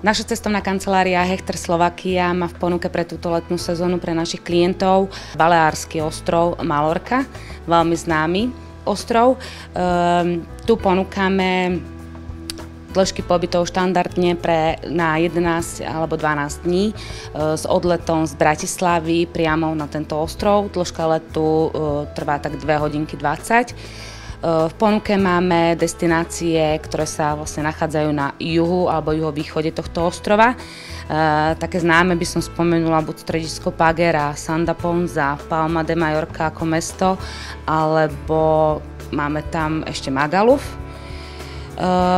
Naša cestovná kancelária Hechter Slovakia má v ponuke pre túto letnú sezónu pre našich klientov Baleársky ostrov Malorka, veľmi známy ostrov. Tu ponúkame dĺžky pobytov štandardne na 11 alebo 12 dní s odletom z Bratislavy priamo na tento ostrov. Dĺžka letu trvá tak 2 hodinky 20. V ponuke máme destinácie, ktoré sa vlastne nachádzajú na juhu alebo juhovýchode tohto ostrova. Také známe by som spomenula buď stredisko Pagera, Santa Ponza, Palma de Mallorca ako mesto, alebo máme tam ešte Magaluf.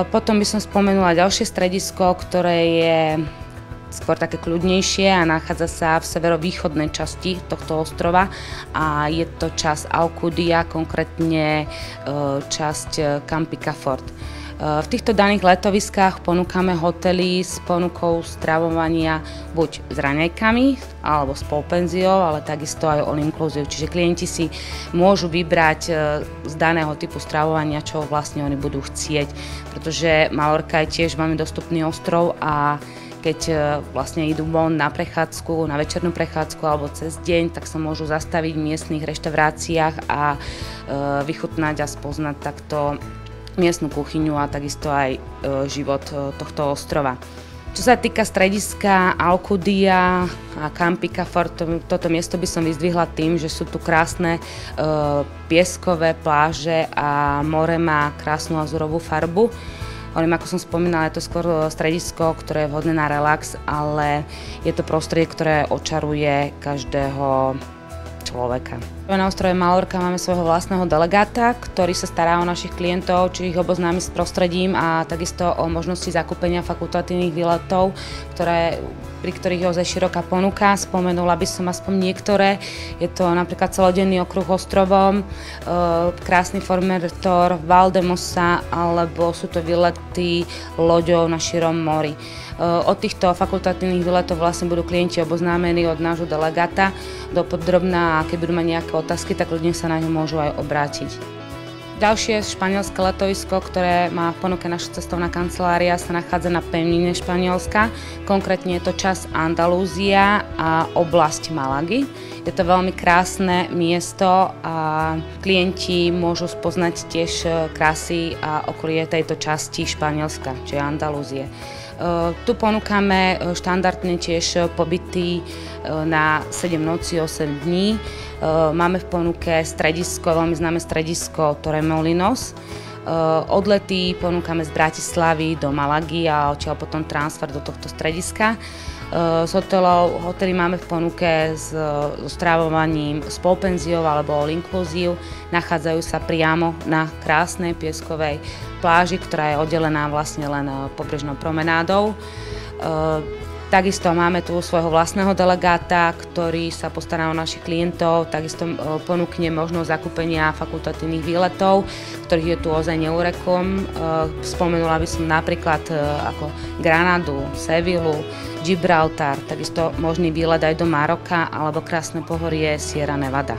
Potom by som spomenula ďalšie stredisko, ktoré je skôr také kľudnejšie a nachádza sa v severovýchodnej časti tohto ostrova a je to časť Alcudia, konkrétne časť Camping Fort. V týchto daných letoviskách ponúkame hotely s ponukou stravovania buď s raňajkami alebo s polpenziou, ale takisto aj all inclusive, čiže klienti si môžu vybrať z daného typu stravovania, čo vlastne oni budú chcieť, pretože Malorka je tiež veľmi dostupný ostrov a keď vlastne idú von na prechádzku, na večernú prechádzku alebo cez deň, tak sa môžu zastaviť v miestnych reštauráciách a vychutnať a spoznať takto miestnu kuchyňu a takisto aj život tohto ostrova. Čo sa týka strediska Alcudia a Camping Fort, toto miesto by som vyzdvihla tým, že sú tu krásne pieskové pláže a more má krásnu azurovú farbu. Ako som spomínala, je to skôr stredisko, ktoré je vhodné na relax, ale je to prostredie, ktoré očaruje každého človeka. Na ostrove Malorka máme svojho vlastného delegáta, ktorý sa stará o našich klientov, či ich oboznámi s prostredím a takisto o možnosti zakúpenia fakultatívnych výletov, pri ktorých je ozaj široká ponuka. Spomenula by som aspoň niektoré. Je to napríklad celodenný okruh ostrovom, krásny formertor, Valdemosa, alebo sú to výlety loďou na širom mori. Od týchto fakultatívnych výletov vlastne budú klienti oboznámení od nášho delegáta dopodrobná a keď budú mať nejaké otázky, tak ľudia sa na ňu môžu aj obrátiť. Ďalšie španielské letovisko, ktoré má v ponuke naša cestovná kancelária, sa nachádza na pevnine Španielska. Konkrétne je to časť Andalúzia a oblasť Malagy. Je to veľmi krásne miesto a klienti môžu spoznať tiež krásy a okolie tejto časti Španielska, čiže Andalúzie. Tu ponúkame štandardne tiež pobyty na 7 nocí, 8 dní. Máme v ponuke stredisko, veľmi známe stredisko Torremolinos. Odlety ponúkame z Bratislavy do Malagy a odtiaľ potom transfer do tohto strediska. Z hotely máme v ponuke so strávovaním s polpenziou alebo all inclusive. Nachádzajú sa priamo na krásnej pieskovej pláži, ktorá je oddelená vlastne len pobrežnou promenádou. Takisto máme tu svojho vlastného delegáta, ktorý sa postará o našich klientov, takisto ponúkne možnosť zakúpenia fakultatívnych výletov, ktorých je tu ozaj neúrekom. Spomenula by som napríklad ako Granadu, Sevillu, Gibraltar, takisto možný výlet aj do Maroka alebo krásne pohorie Sierra Nevada.